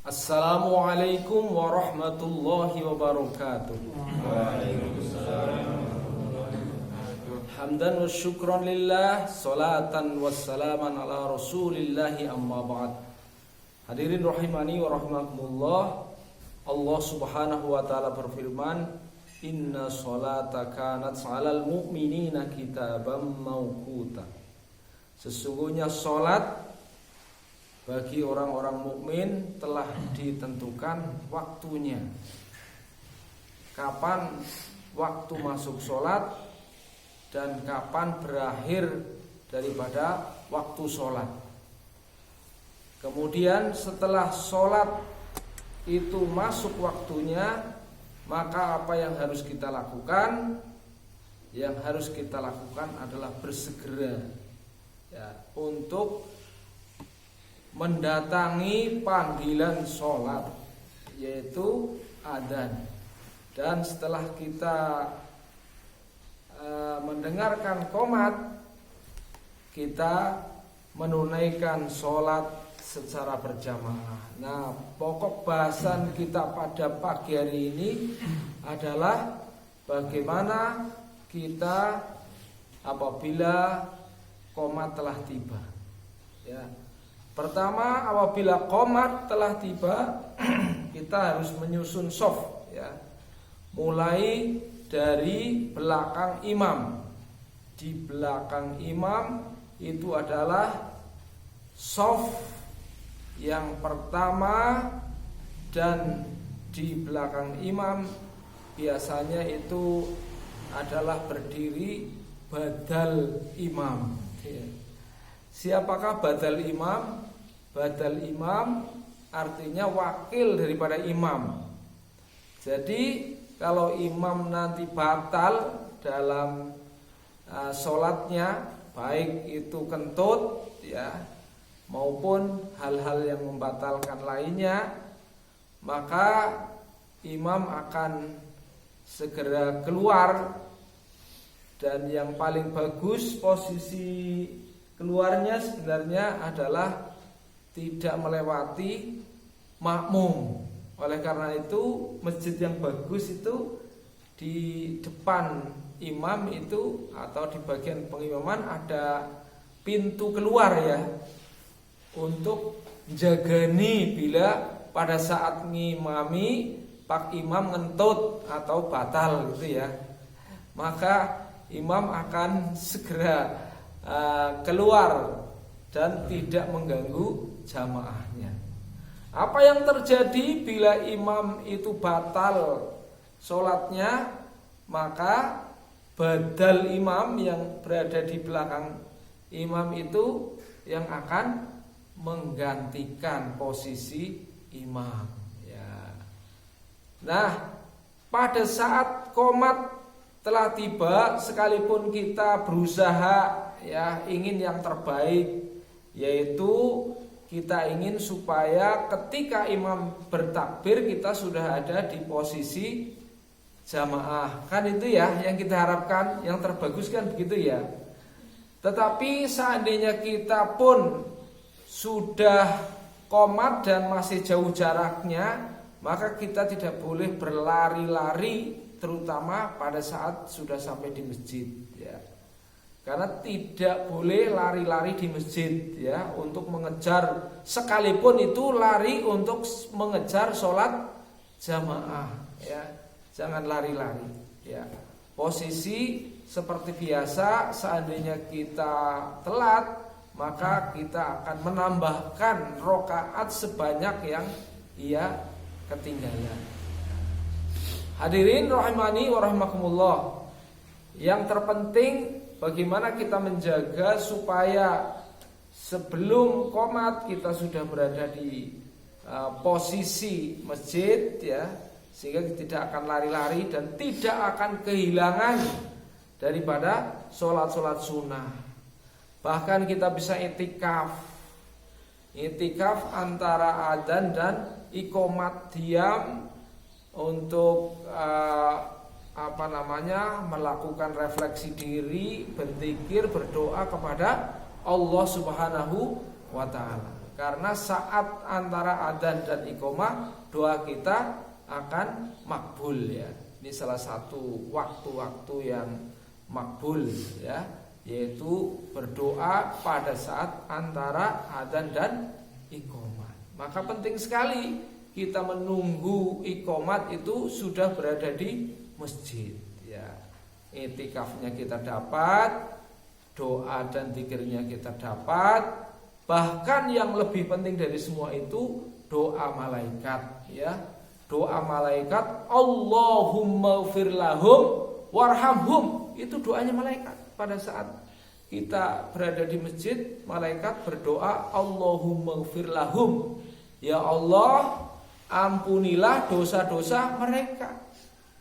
Assalamualaikum warahmatullahi wabarakatuh. Hamdan wa syukran lillah, salatan wassalaman ala rasulillahi amma ba'd. Hadirin rahimani wa rahmakumullah. Allah subhanahu wa ta'ala berfirman, inna sholata kanat 'alal mu'minina kitaban mawquta. Sesungguhnya sholat bagi orang-orang mukmin telah ditentukan waktunya. Kapan waktu masuk sholat dan kapan berakhir daripada waktu sholat. Kemudian setelah sholat itu masuk waktunya, maka apa yang harus kita lakukan? Yang harus kita lakukan adalah bersegera untuk mendatangi panggilan sholat, yaitu adzan. Dan setelah kita mendengarkan qomat, kita menunaikan sholat secara berjamaah. Nah, pokok bahasan kita pada pagi hari ini adalah bagaimana kita apabila qomat telah tiba. Ya. Pertama, apabila qomat telah tiba, kita harus menyusun shaf, ya. Mulai dari belakang imam. Di belakang imam itu adalah shaf yang pertama, dan di belakang imam biasanya itu adalah berdiri badal imam. Siapakah badal imam? Badal imam artinya wakil daripada imam. Jadi kalau imam nanti batal dalam sholatnya, baik itu kentut, ya, maupun hal-hal yang membatalkan lainnya, maka imam akan segera keluar. Dan yang paling bagus posisi keluarnya sebenarnya adalah tidak melewati makmum. Oleh karena itu masjid yang bagus itu di depan imam itu atau di bagian pengimaman ada pintu keluar, ya, untuk jagani bila pada saat ngimami pak imam ngentut atau batal gitu, ya, maka imam akan segera keluar dan tidak mengganggu jamaahnya. Apa yang terjadi bila imam itu batal sholatnya? Maka badal imam yang berada di belakang imam itu yang akan menggantikan posisi imam, ya. Nah, pada saat qomat telah tiba, sekalipun kita berusaha, ya, ingin yang terbaik, yaitu kita ingin supaya ketika imam bertakbir kita sudah ada di posisi jamaah. Kan itu, ya, yang kita harapkan, yang terbagus kan begitu, ya. Tetapi seandainya kita pun sudah qomat dan masih jauh jaraknya, maka kita tidak boleh berlari-lari, terutama pada saat sudah sampai di masjid, ya. Karena tidak boleh lari-lari di masjid, ya, untuk mengejar, sekalipun itu lari untuk mengejar sholat jamaah, ya. Jangan lari-lari, ya. Posisi seperti biasa, seandainya kita telat, maka kita akan menambahkan rakaat sebanyak yang ia ketinggalan. Hadirin rahimani wa rahimakumullah. Yang terpenting bagaimana kita menjaga supaya sebelum qomat kita sudah berada di posisi masjid, ya, sehingga tidak akan lari-lari dan tidak akan kehilangan daripada sholat-sholat sunnah. Bahkan kita bisa itikaf antara adzan dan iqomat, diam untuk melakukan refleksi diri, berzikir, berdoa kepada Allah Subhanahu wa ta'ala. Karena saat antara adzan dan iqamah doa kita akan makbul ya. Ini salah satu waktu-waktu yang makbul ya, yaitu berdoa pada saat antara adzan dan iqamah. Maka penting sekali kita menunggu iqamat itu sudah berada di masjid ya. I'tikafnya kita dapat, doa dan zikirnya kita dapat, bahkan yang lebih penting dari semua itu doa malaikat ya. Doa malaikat, Allahumma ighfir lahum warhamhum, itu doanya malaikat. Pada saat kita berada di masjid, malaikat berdoa, Allahumma ighfir lahum, ya Allah ampunilah dosa-dosa mereka,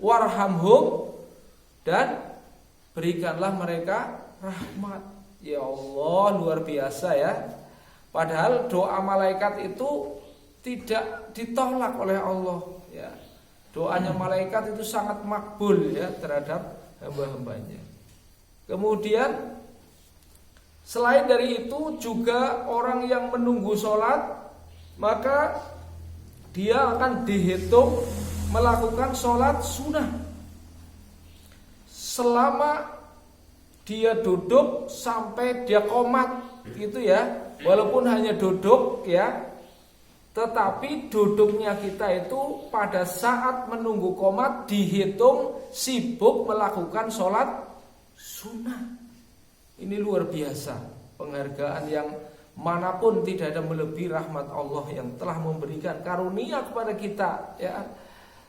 warhamhum, dan berikanlah mereka rahmat. Ya Allah, luar biasa ya. Padahal doa malaikat itu tidak ditolak oleh Allah ya. Doanya malaikat itu sangat makbul ya terhadap hamba-hambanya. Kemudian selain dari itu juga orang yang menunggu sholat, maka dia akan dihitung melakukan sholat sunnah selama dia duduk sampai dia qomat gitu ya. Walaupun hanya duduk ya, tetapi duduknya kita itu pada saat menunggu qomat dihitung sibuk melakukan sholat sunnah. Ini luar biasa, penghargaan yang manapun tidak ada melebihi rahmat Allah yang telah memberikan karunia kepada kita ya.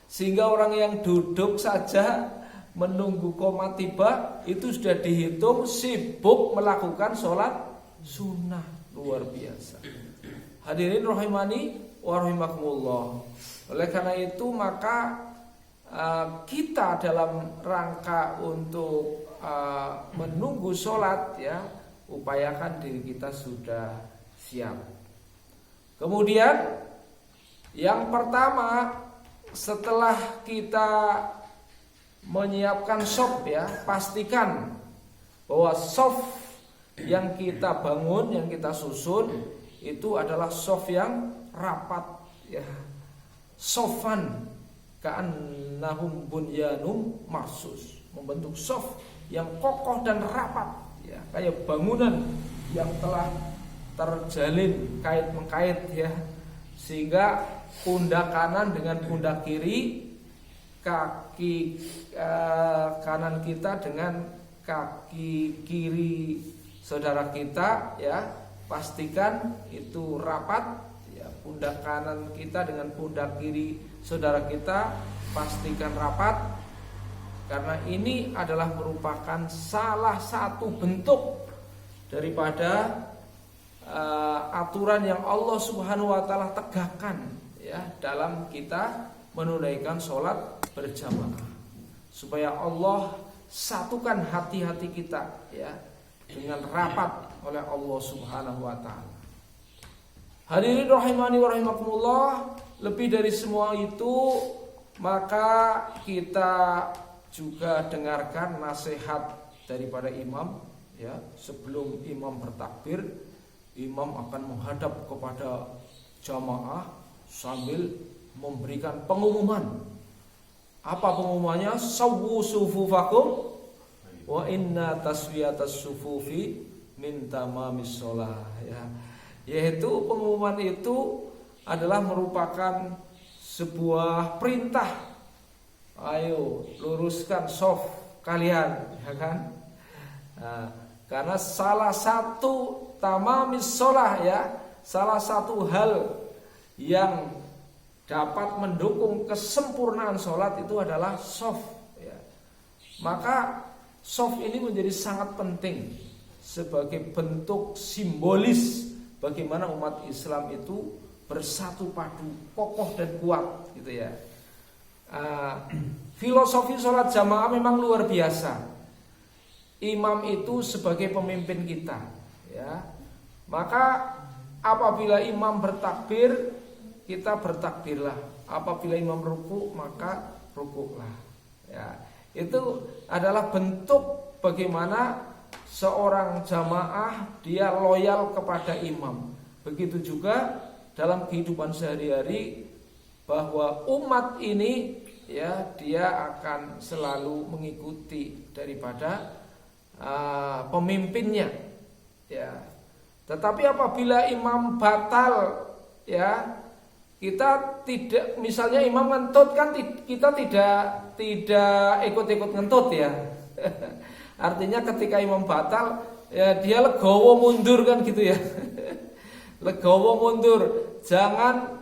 Sehingga orang yang duduk saja menunggu qomat tiba itu sudah dihitung sibuk melakukan sholat sunnah. Luar biasa. Hadirin rahimani wa rahimakumullah. Oleh karena itu maka kita dalam rangka untuk menunggu sholat ya, upayakan diri kita sudah siap. Kemudian yang pertama, setelah kita menyiapkan shaf ya, pastikan bahwa shaf yang kita bangun, yang kita susun itu adalah shaf yang rapat ya. Shafan ka'annahum bunyanum marsus, membentuk shaf yang kokoh dan rapat ya, kayak bangunan yang telah terjalin kait-mengkait ya, sehingga pundak kanan dengan pundak kiri, kaki kanan kita dengan kaki kiri saudara kita ya, pastikan itu rapat ya. Pundak kanan kita dengan pundak kiri saudara kita pastikan rapat, karena ini adalah merupakan salah satu bentuk daripada aturan yang Allah Subhanahu wa taala tegakkan ya dalam kita menunaikan sholat berjamaah, supaya Allah satukan hati-hati kita ya dengan rapat oleh Allah Subhanahu wa taala. Hadirin rahimani wa rahimakumullah, lebih dari semua itu maka kita juga dengarkan nasihat daripada imam ya. Sebelum imam bertakbir, imam akan menghadap kepada jamaah sambil memberikan pengumuman. Apa pengumumannya? Sawwu sufufakum wa inna taswiyatas sufufi min tamamis shalah ya. Yaitu pengumuman itu adalah merupakan sebuah perintah. Ayo luruskan shaf kalian ya kan. Nah, karena salah satu tamamis shalah ya, salah satu hal yang dapat mendukung kesempurnaan sholat itu adalah shaf ya. Maka shaf ini menjadi sangat penting sebagai bentuk simbolis bagaimana umat Islam itu bersatu padu, kokoh dan kuat gitu ya. Filosofi sholat jamaah memang luar biasa. Imam itu sebagai pemimpin kita ya. Maka apabila imam bertakbir, kita bertakbirlah. Apabila imam ruku, maka rukuklah ya. Itu adalah bentuk bagaimana seorang jamaah dia loyal kepada imam. Begitu juga dalam kehidupan sehari-hari, bahwa umat ini ya dia akan selalu mengikuti daripada pemimpinnya ya. Tetapi apabila imam batal ya, kita tidak, misalnya imam ngentut kan kita tidak ikut-ikut ngentut ya. Artinya ketika imam batal ya dia legowo mundur kan gitu ya. Legowo mundur. Jangan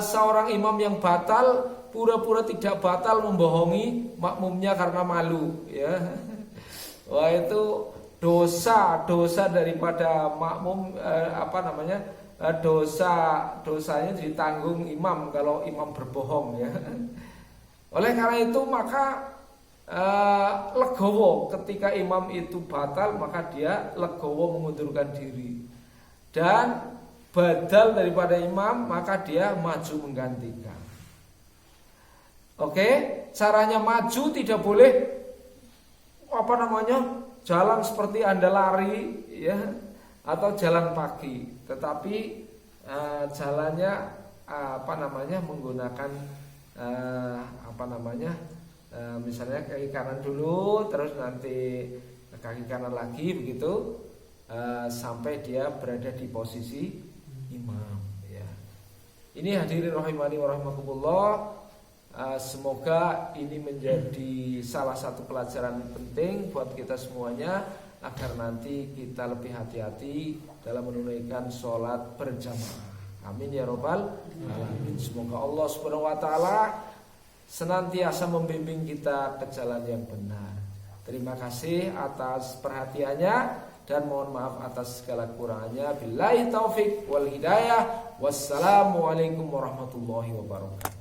seorang imam yang batal pura-pura tidak batal membohongi makmumnya karena malu ya. Wah, itu dosa daripada makmum dosanya ditanggung imam kalau imam berbohong ya. Oleh karena itu maka legowo ketika imam itu batal, maka dia legowo mengundurkan diri. Dan badal daripada imam, maka dia maju menggantikan. Oke, caranya maju tidak boleh jalan seperti Anda lari ya, atau jalan pagi, tetapi jalannya menggunakan misalnya kaki kanan dulu, terus nanti kaki kanan lagi begitu, sampai dia berada di posisi imam ya. Ini hadirin rahimani wa rahimakumullah, semoga ini menjadi salah satu pelajaran penting buat kita semuanya, agar nanti kita lebih hati-hati dalam menunaikan sholat berjamaah. Amin ya robbal alamin. Semoga Allah subhanahu wa ta'ala senantiasa membimbing kita ke jalan yang benar. Terima kasih atas perhatiannya, dan mohon maaf atas segala kurangannya. Billahi taufik wal hidayah. Wassalamualaikum warahmatullahi wabarakatuh.